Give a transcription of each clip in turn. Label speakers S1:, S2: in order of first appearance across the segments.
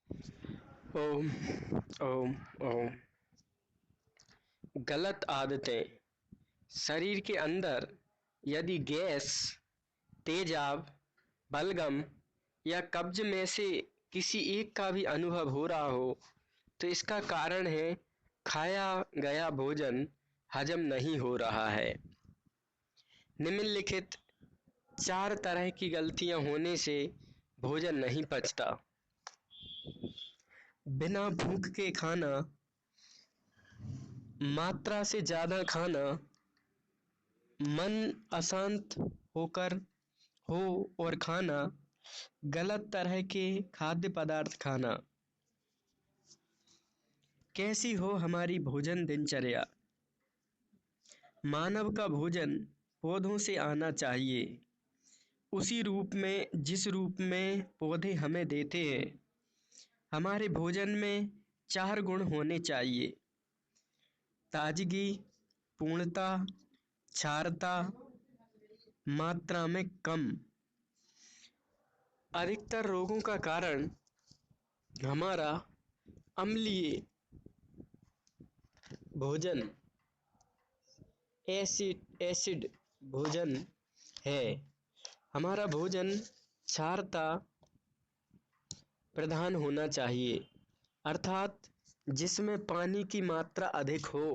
S1: ओम ओम ओम। गलत आदतें। शरीर के अंदर यदि गैस, तेजाब, बलगम या कब्ज में से किसी एक का भी अनुभव हो रहा हो तो इसका कारण है खाया गया भोजन हजम नहीं हो रहा है। निम्नलिखित 4 तरह की गलतियां होने से भोजन नहीं पचता। बिना भूख के खाना, मात्रा से ज़्यादा खाना, मन अशांत होकर हो और खाना, गलत तरह के खाद्य पदार्थ खाना। कैसी हो हमारी भोजन दिनचर्या? मानव का भोजन पौधों से आना चाहिए, उसी रूप में जिस रूप में पौधे हमें देते हैं। हमारे भोजन में 4 गुण होने चाहिए: ताजगी, पूर्णता, क्षारता, मात्रा में कम। अधिकतर रोगों का कारण हमारा अम्लीय भोजन, एसिड भोजन है। हमारा भोजन क्षारता प्रधान होना चाहिए, अर्थात जिसमें पानी की मात्रा अधिक हो।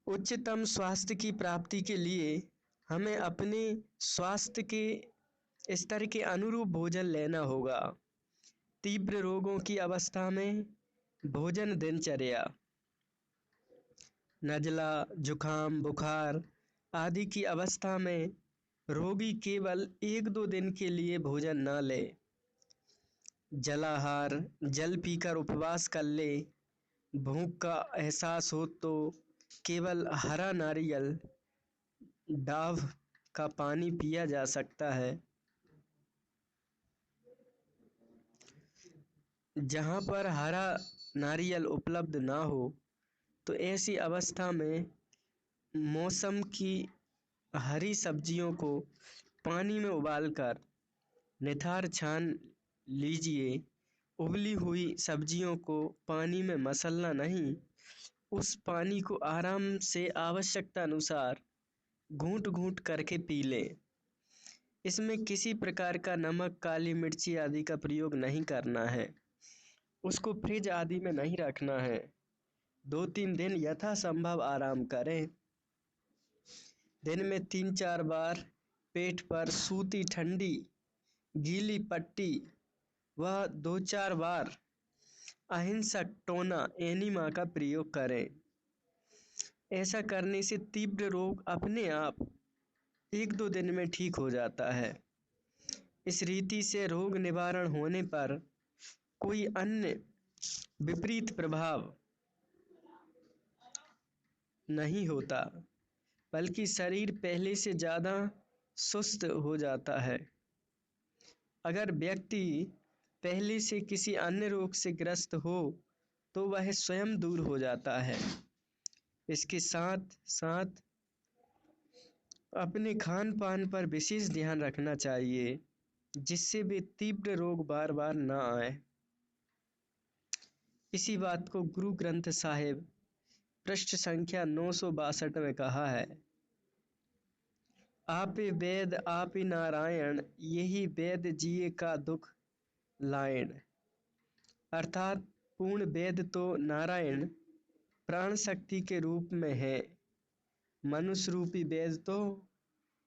S1: उच्चतम स्वास्थ्य की प्राप्ति के लिए हमें अपने स्वास्थ्य के स्तर के अनुरूप भोजन लेना होगा। तीव्र रोगों की अवस्था में भोजन दिनचर्या। नज़ला, जुखाम, बुखार आदि की अवस्था में रोगी केवल 1-2 दिन के लिए भोजन न ले। जलाहार, जल पीकर उपवास कर ले। भूख का एहसास हो तो केवल हरा नारियल, डाव का पानी पिया जा सकता है। जहाँ पर हरा नारियल उपलब्ध ना हो तो ऐसी अवस्था में मौसम की हरी सब्जियों को पानी में उबालकर निथार छान लीजिए। उबली हुई सब्जियों को पानी में मसलना नहीं, उस पानी को आराम से आवश्यकता अनुसार घूंट-घूंट करके पी लें। इसमें किसी प्रकार का नमक, काली मिर्ची आदि का प्रयोग नहीं करना है। उसको फ्रिज आदि में नहीं रखना है। 2-3 दिन यथासंभव आराम करें। दिन में 3-4 बार पेट पर सूती ठंडी गीली पट्टी व 2-4 बार अहिंसक टोना एनिमा का प्रयोग करें। ऐसा करने से तीव्र रोग अपने आप 1-2 दिन में ठीक हो जाता है। इस रीति से रोग निवारण होने पर कोई अन्य विपरीत प्रभाव नहीं होता, बल्कि शरीर पहले से ज़्यादा सुस्त हो जाता है। अगर व्यक्ति पहले से किसी अन्य रोग से ग्रस्त हो तो वह स्वयं दूर हो जाता है। इसके साथ साथ अपने खान पान पर विशेष ध्यान रखना चाहिए, जिससे वे तीव्र रोग बार बार ना आए। इसी बात को गुरु ग्रंथ साहिब पृष्ठ संख्या 962 में कहा है: आपे वेद आपे नारायण, यही वेद जिए का दुख लायण। अर्थात पूर्ण वेद तो नारायण प्राण शक्ति के रूप में है, मनुष्य रूपी वेद तो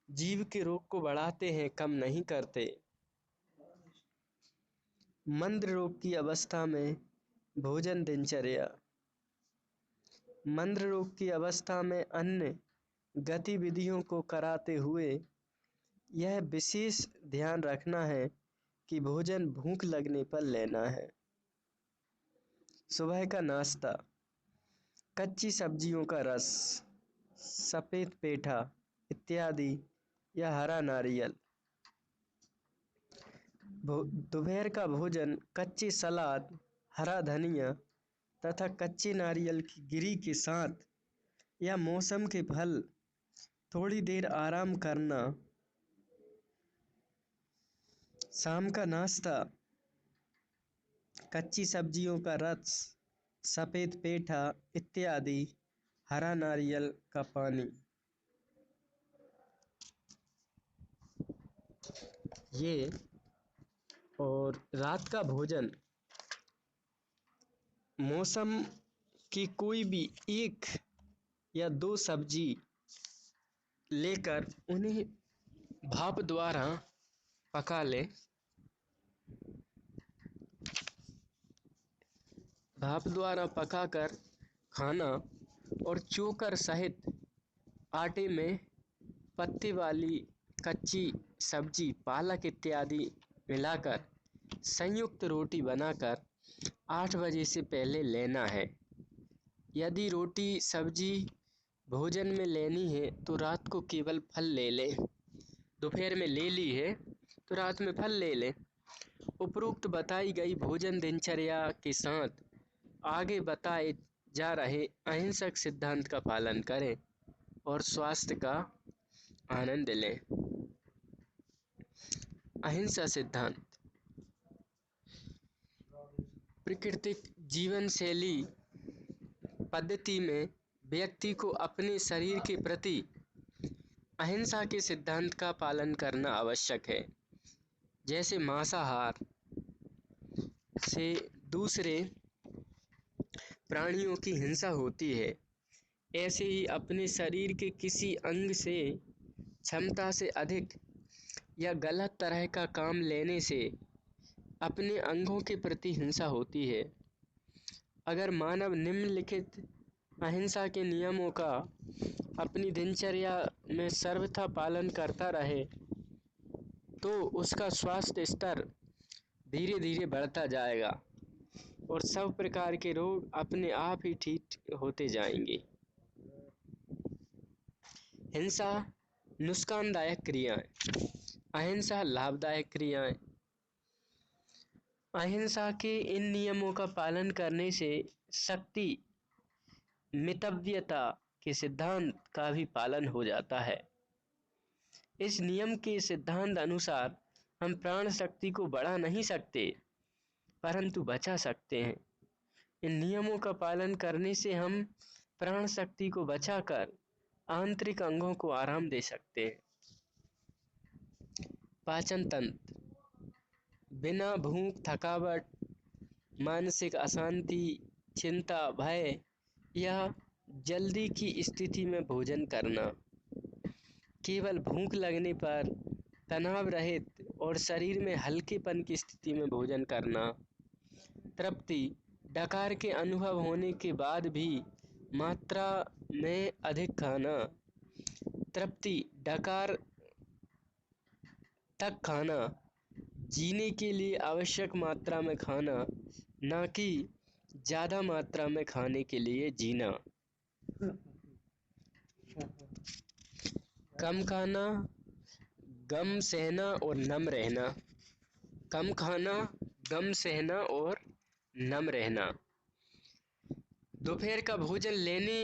S1: जीव के रोग को बढ़ाते हैं, कम नहीं करते। मंद रोग की अवस्था में भोजन दिनचर्या। मंद रोग की अवस्था में अन्य गतिविधियों को कराते हुए यह विशेष ध्यान रखना है कि भोजन भूख लगने पर लेना है। सुबह का नाश्ता: कच्ची सब्जियों का रस, सफ़ेद पेठा इत्यादि या हरा नारियल। दोपहर का भोजन कच्ची सलाद, हरा धनिया तथा कच्चे नारियल की गिरी के साथ या मौसम के फल। थोड़ी देर आराम करना। शाम का नाश्ता कच्ची सब्जियों का रस, सफ़ेद पेठा इत्यादि, हरा नारियल का पानी। ये और रात का भोजन मौसम की कोई भी एक या दो सब्जी लेकर उन्हें भाप द्वारा पका ले। भाप द्वारा पकाकर खाना और चोकर सहित आटे में पत्ती वाली कच्ची सब्जी, पालक इत्यादि मिलाकर संयुक्त रोटी बनाकर 8 बजे से पहले लेना है। यदि रोटी सब्जी भोजन में लेनी है तो रात को केवल फल ले लें। दोपहर में ले ली है तो रात में फल ले लें। उपरोक्त बताई गई भोजन दिनचर्या के साथ आगे बताए जा रहे अहिंसक सिद्धांत का पालन करें और स्वास्थ्य का आनंद लें। अहिंसा सिद्धांत। प्राकृतिक जीवन शैली पद्धति में व्यक्ति को अपने शरीर के प्रति अहिंसा के सिद्धांत का पालन करना आवश्यक है। जैसे मांसाहार से दूसरे प्राणियों की हिंसा होती है, ऐसे ही अपने शरीर के किसी अंग से क्षमता से अधिक या गलत तरह का काम लेने से अपने अंगों के प्रति हिंसा होती है। अगर मानव निम्नलिखित अहिंसा के नियमों का अपनी दिनचर्या में सर्वथा पालन करता रहे तो उसका स्वास्थ्य स्तर धीरे धीरे बढ़ता जाएगा और सब प्रकार के रोग अपने आप ही ठीक होते जाएंगे। हिंसा नुकसानदायक क्रियाएं, अहिंसा लाभदायक क्रियाएं। अहिंसा के इन नियमों का पालन करने से शक्ति मितव्यता के सिद्धांत का भी पालन हो जाता है। इस नियम के सिद्धांत अनुसार हम प्राण शक्ति को बढ़ा नहीं सकते परंतु बचा सकते हैं। इन नियमों का पालन करने से हम प्राण शक्ति को बचाकर आंतरिक अंगों को आराम दे सकते हैं। पाचन तंत्र। बिना भूख, थकावट, मानसिक अशांति, चिंता, भय या जल्दी की स्थिति में भोजन करना। केवल भूख लगने पर तनाव रहित और शरीर में हल्केपन की स्थिति में भोजन करना। तृप्ति, डकार के अनुभव होने के बाद भी मात्रा में अधिक खाना। तृप्ति, डकार तक खाना, जीने के लिए आवश्यक मात्रा में खाना, ना कि ज़्यादा मात्रा में खाने के लिए जीना। कम खाना, गम सहना और नम रहना। कम खाना, गम सहना और नम रहना। दोपहर का भोजन लेने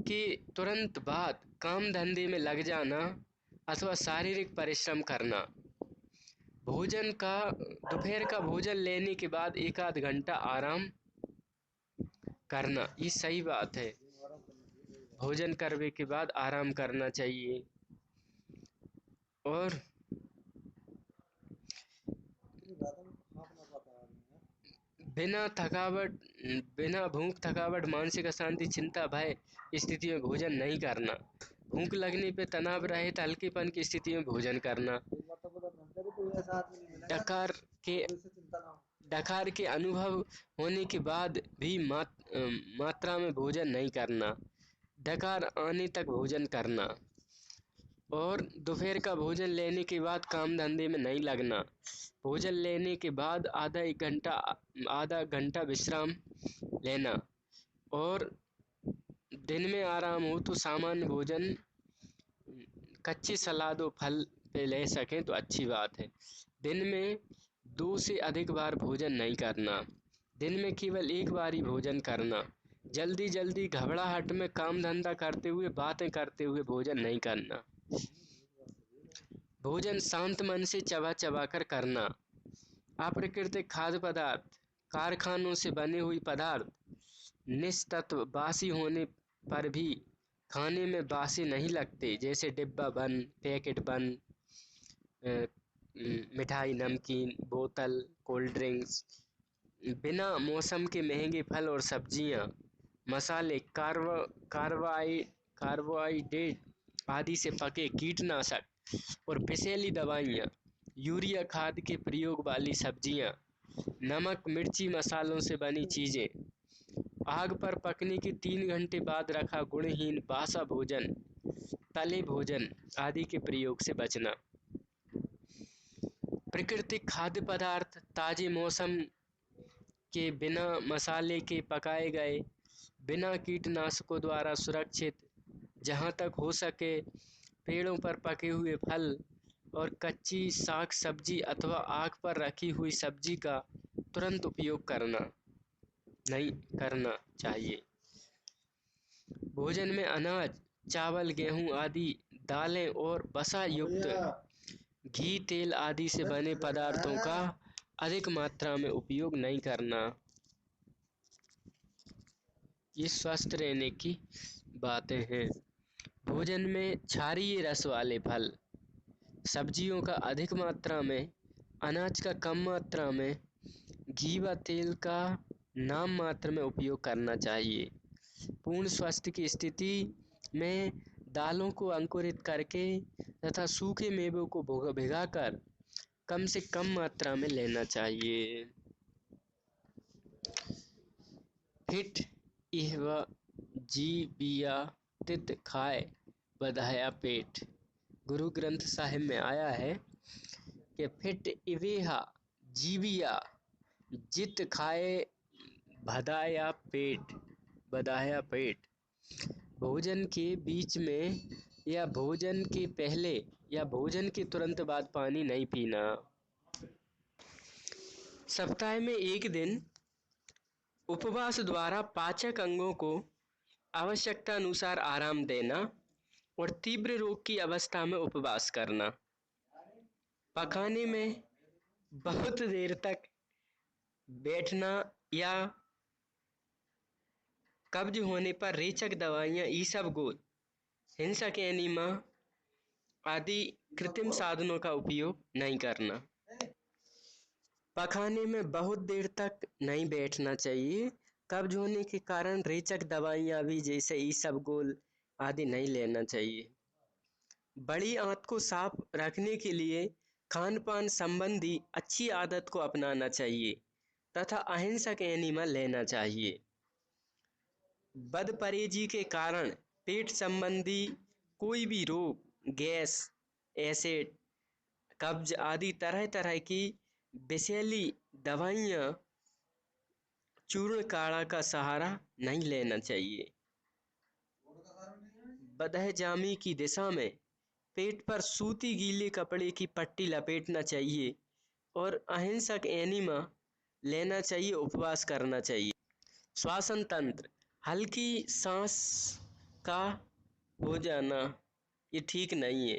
S1: के तुरंत बाद काम धंधे में लग जाना अथवा शारीरिक परिश्रम करना। दोपहर का भोजन लेने के बाद 1 आध घंटा आराम करना, ये सही बात है। भोजन करने के बाद आराम करना चाहिए। और बिना भूख, थकावट, मानसिक अशांति, चिंता, भय स्थिति में भोजन नहीं करना। भूख लगने पे तनाव रहित हल्केपन की स्थिति में भोजन करना। डकार के अनुभव होने के बाद भी मात्रा में भोजन नहीं करना। डकार आने तक भोजन करना और दोपहर का भोजन लेने के बाद काम धंधे में नहीं लगना। भोजन लेने के बाद आधा घंटा विश्राम लेना और दिन में आराम हो तो सामान्य भोजन, कच्ची सलाद और फल पे ले सकें तो अच्छी बात है। दिन में 2 से अधिक बार भोजन नहीं करना। दिन में केवल 1 बार ही भोजन करना। जल्दी घबराहट में काम धंधा करते हुए, बातें करते हुए भोजन नहीं करना। भोजन शांत मन से चबा कर करना। अप्राकृतिक खाद्य पदार्थ कारखानों से बने हुए पदार्थ निस्तत्व बासी होने पर भी खाने में बासी नहीं लगते, जैसे डिब्बा बंद, पैकेट बंद मिठाई, नमकीन, बोतल, कोल्ड ड्रिंक्स। बिना मौसम के महंगे फल और सब्जियां, मसाले, कार्बोहाइड्रेट आदि से पके कीटनाशक और विषैली दवाइयाँ, यूरिया खाद के प्रयोग वाली सब्जियाँ, नमक, मिर्ची, मसालों से बनी चीज़ें, आग पर पकने के 3 घंटे बाद रखा गुणहीन बासा भोजन, तले भोजन आदि के प्रयोग से बचना। प्राकृतिक खाद्य पदार्थ ताजे मौसम के, बिना मसाले के पकाए गए, बिना कीटनाशकों द्वारा सुरक्षित, जहाँ तक हो सके पेड़ों पर पके हुए फल और कच्ची साग सब्जी अथवा आग पर रखी हुई सब्जी का तुरंत उपयोग नहीं करना चाहिए। भोजन में अनाज, चावल, गेहूं आदि दालें और वसा युक्त घी, तेल आदि से बने पदार्थों का अधिक मात्रा में उपयोग नहीं करना। ये स्वस्थ रहने की बातें हैं। भोजन में क्षारीय रस वाले फल, सब्जियों का अधिक मात्रा में, अनाज का कम मात्रा में, घी व तेल का नाम मात्र में उपयोग करना चाहिए। पूर्ण स्वास्थ्य की स्थिति में दालों को अंकुरित करके तथा सूखे मेवों को भिगाकर कम से कम मात्रा में लेना चाहिए। फिट इहवा जीबिया तित खाए बधाया पेट। गुरु ग्रंथ साहिब में आया है कि फिट इवेहा जीबिया जित खाए बधाया पेट। भोजन के बीच में या भोजन के पहले या भोजन के तुरंत बाद पानी नहीं पीना। सप्ताह में एक दिन उपवास द्वारा पाचक अंगों को आवश्यकता अनुसार आराम देना और तीव्र रोग की अवस्था में उपवास करना। पकाने में बहुत देर तक बैठना या कब्ज होने पर रेचक दवाइयाँ, ईसबगोल, हिंसक एनीमा आदि कृत्रिम साधनों का उपयोग नहीं करना। पकाने में बहुत देर तक नहीं बैठना चाहिए। कब्ज होने के कारण रेचक दवाइयाँ भी जैसे ईसबगोल आदि नहीं लेना चाहिए। बड़ी आंत को साफ रखने के लिए खान पान संबंधी अच्छी आदत को अपनाना चाहिए तथा अहिंसक एनिमा लेना चाहिए। बदपरहेजी के कारण पेट संबंधी कोई भी रोग, गैस, एसिड, कब्ज आदि तरह तरह की विषैली दवाइयाँ, चूर्ण काढ़ा का सहारा नहीं लेना चाहिए। बदहजामी की दिशा में पेट पर सूती गीले कपड़े की पट्टी लपेटना चाहिए और अहिंसक एनिमा लेना चाहिए, उपवास करना चाहिए। श्वसन तंत्र, हल्की सांस का हो जाना ये ठीक नहीं है।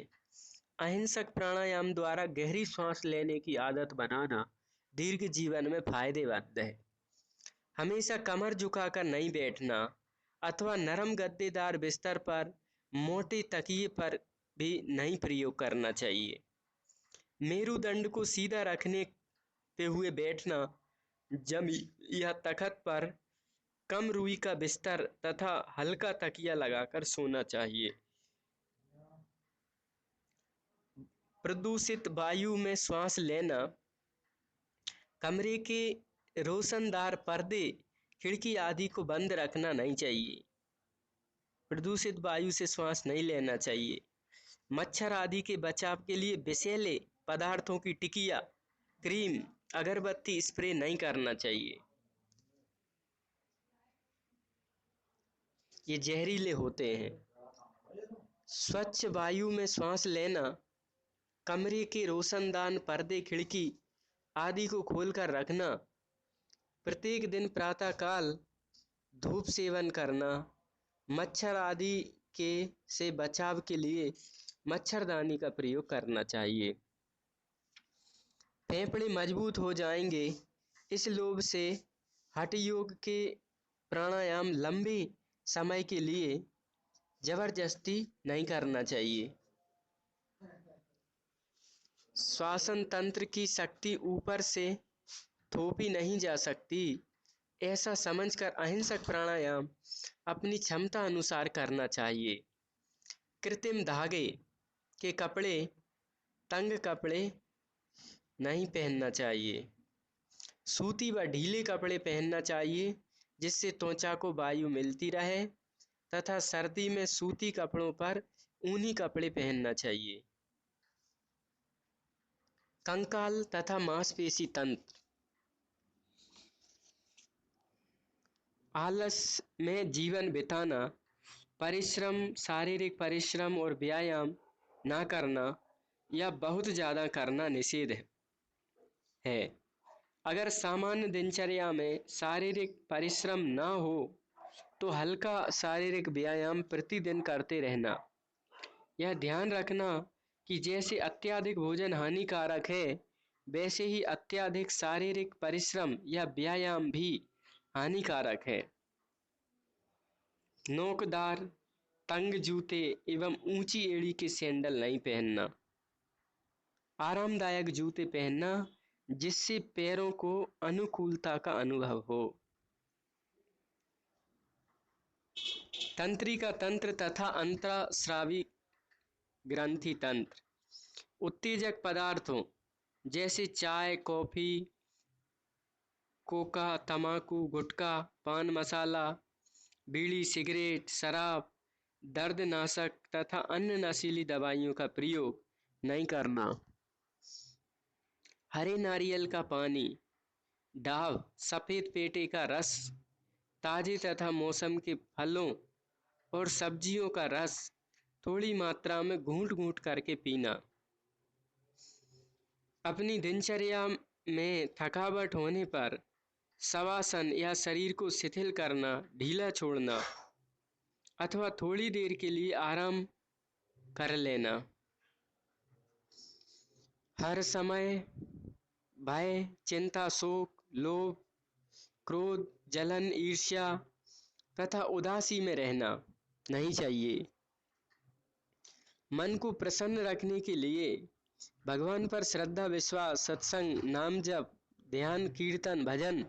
S1: अहिंसक प्राणायाम द्वारा गहरी सांस लेने की आदत बनाना दीर्घ जीवन में फायदेमंद है। हमेशा कमर झुकाकर नहीं बैठना अथवा नरम गद्देदार बिस्तर पर मोटे तकिए पर भी नहीं प्रयोग करना चाहिए। मेरुदंड को सीधा रखने पे हुए बैठना, जमी या तखत पर कम रुई का बिस्तर तथा हल्का तकिया लगाकर सोना चाहिए। प्रदूषित वायु में श्वास लेना, कमरे के रोशनदार पर्दे, खिड़की आदि को बंद रखना नहीं चाहिए। प्रदूषित वायु से श्वास नहीं लेना चाहिए। मच्छर आदि के बचाव के लिए विषैले पदार्थों की टिकिया, क्रीम, अगरबत्ती स्प्रे नहीं करना चाहिए, ये जहरीले होते हैं। स्वच्छ वायु में श्वास लेना, कमरे के रोशनदान पर्दे, खिड़की आदि को खोलकर रखना, प्रत्येक दिन प्रातःकाल धूप सेवन करना, मच्छर आदि के से बचाव के लिए मच्छरदानी का प्रयोग करना चाहिए। फेफड़े मजबूत हो जाएंगे इस लोभ से हठ योग के प्राणायाम लंबे समय के लिए जबरदस्ती नहीं करना चाहिए। श्वसन तंत्र की शक्ति ऊपर से थोपी नहीं जा सकती, ऐसा समझकर अहिंसक प्राणायाम अपनी क्षमता अनुसार करना चाहिए। कृत्रिम धागे के कपड़े, तंग कपड़े नहीं पहनना चाहिए। सूती व ढीले कपड़े पहनना चाहिए जिससे त्वचा को वायु मिलती रहे, तथा सर्दी में सूती कपड़ों पर ऊनी कपड़े पहनना चाहिए। कंकाल तथा मांसपेशी तंत्र। आलस में जीवन बिताना, परिश्रम, शारीरिक परिश्रम और व्यायाम ना करना या बहुत ज़्यादा करना निषेध है। अगर सामान्य दिनचर्या में शारीरिक परिश्रम ना हो तो हल्का शारीरिक व्यायाम प्रतिदिन करते रहना। यह ध्यान रखना कि जैसे अत्यधिक भोजन हानिकारक है, वैसे ही अत्यधिक शारीरिक परिश्रम या व्यायाम भी हानिकारक है। नोकदार, तंग जूते एवं ऊंची एड़ी के सैंडल नहीं पहनना। आरामदायक जूते पहनना जिससे पैरों को अनुकूलता का अनुभव हो। तंत्रिका तंत्र तथा अंतःस्रावी ग्रंथि तंत्र। उत्तेजक पदार्थों जैसे चाय, कॉफी, कोका, तंबाकू, गुटखा, पान मसाला, बीड़ी, सिगरेट, शराब, दर्दनाशक तथा अन्य नशीली दवाइयों का प्रयोग नहीं करना। हरे नारियल का पानी, डाव, सफेद पेटे का रस, ताजे तथा मौसम के फलों और सब्जियों का रस थोड़ी मात्रा में घूंट घूंट करके पीना। अपनी दिनचर्या में थकावट होने पर शवासन या शरीर को शिथिल करना, ढीला छोड़ना अथवा थोड़ी देर के लिए आराम कर लेना। हर समय भय, चिंता, शोक, लोभ, क्रोध, जलन, ईर्ष्या तथा उदासी में रहना नहीं चाहिए। मन को प्रसन्न रखने के लिए भगवान पर श्रद्धा, विश्वास, सत्संग, नाम जप, ध्यान, कीर्तन, भजन,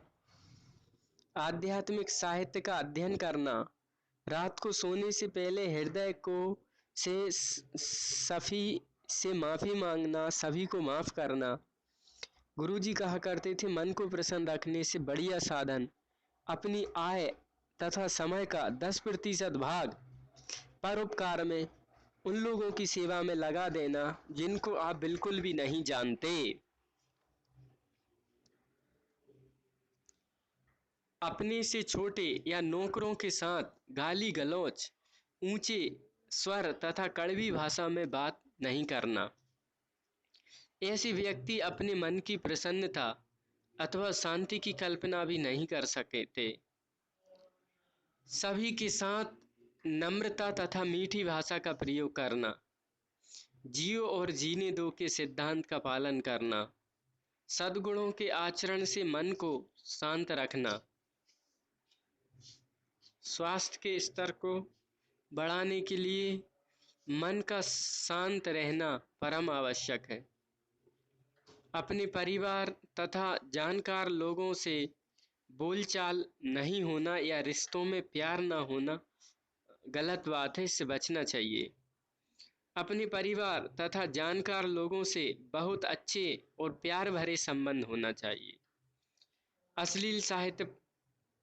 S1: आध्यात्मिक साहित्य का अध्ययन करना, रात को सोने से पहले हृदय को सभी से माफ़ी मांगना, सभी को माफ़ करना। गुरुजी कहा करते थे, मन को प्रसन्न रखने से बढ़िया साधन अपनी आय तथा समय का 10% भाग परोपकार में, उन लोगों की सेवा में लगा देना जिनको आप बिल्कुल भी नहीं जानते। अपने से छोटे या नौकरों के साथ गाली गलौच, ऊंचे स्वर तथा कड़वी भाषा में बात नहीं करना। ऐसे व्यक्ति अपने मन की प्रसन्नता अथवा शांति की कल्पना भी नहीं कर सके थे। सभी के साथ नम्रता तथा मीठी भाषा का प्रयोग करना, जियो और जीने दो के सिद्धांत का पालन करना, सद्गुणों के आचरण से मन को शांत रखना, स्वास्थ्य के स्तर को बढ़ाने के लिए मन का शांत रहना परम आवश्यक है। अपने परिवार तथा जानकार लोगों से बोलचाल नहीं होना या रिश्तों में प्यार ना होना गलत बात है, इससे बचना चाहिए। अपने परिवार तथा जानकार लोगों से बहुत अच्छे और प्यार भरे संबंध होना चाहिए। अश्लील साहित्य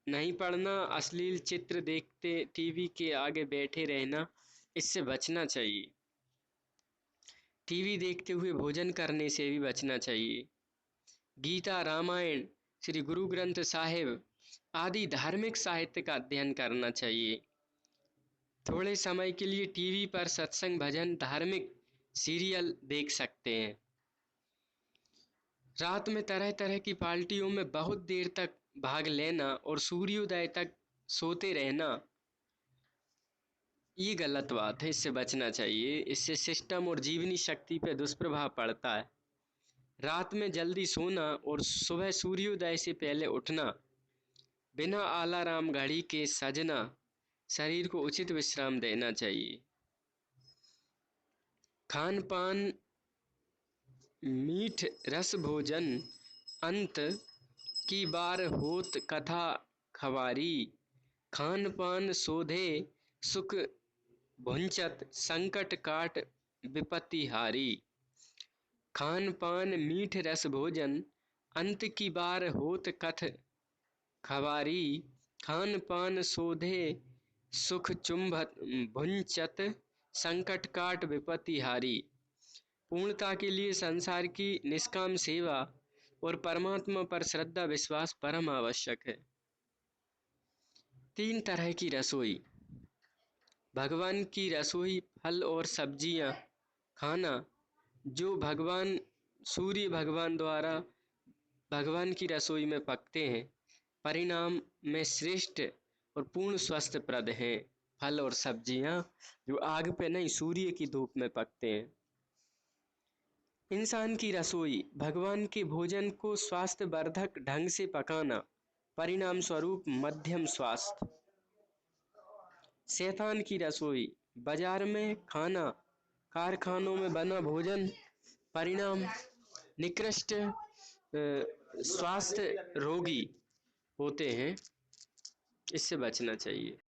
S1: नहीं पढ़ना, अश्लील चित्र देखते टीवी के आगे बैठे रहना, इससे बचना चाहिए। टीवी देखते हुए भोजन करने से भी बचना चाहिए। गीता, रामायण, श्री गुरु ग्रंथ साहिब आदि धार्मिक साहित्य का अध्ययन करना चाहिए। थोड़े समय के लिए टीवी पर सत्संग, भजन, धार्मिक सीरियल देख सकते हैं। रात में तरह तरह की पार्टियों में बहुत देर तक भाग लेना और सूर्योदय तक सोते रहना, ये गलत बात है, इससे बचना चाहिए। इससे सिस्टम और जीवनी शक्ति पर दुष्प्रभाव पड़ता है। रात में जल्दी सोना और सुबह सूर्योदय से पहले उठना, बिना अलार्म घड़ी के सजना, शरीर को उचित विश्राम देना चाहिए। खान पान मीठ रस भोजन, अंत की बार होत कथा खवारी, खान पान सोधे सुख भुंचत, संकट काट विपत्ति हारी। खान पान मीठ रस भोजन, अंत की बार होत कथ खवारी, खान पान सोधे सुख चुंबत भुंचत, संकट काट विपत्ति हारी। पूर्णता के लिए संसार की निष्काम सेवा और परमात्मा पर श्रद्धा विश्वास परम आवश्यक है। 3 तरह की रसोई। भगवान की रसोई, फल और सब्जियां खाना जो भगवान सूर्य भगवान द्वारा भगवान की रसोई में पकते हैं, परिणाम में श्रेष्ठ और पूर्ण स्वास्थ्यप्रद हैं। फल और सब्जियां जो आग पे नहीं, सूर्य की धूप में पकते हैं। इंसान की रसोई, भगवान के भोजन को स्वास्थ्यवर्धक ढंग से पकाना, परिणाम स्वरूप मध्यम स्वास्थ्य। शैतान की रसोई, बाजार में खाना, कारखानों में बना भोजन, परिणाम निकृष्ट स्वास्थ्य रोगी होते हैं। इससे बचना चाहिए।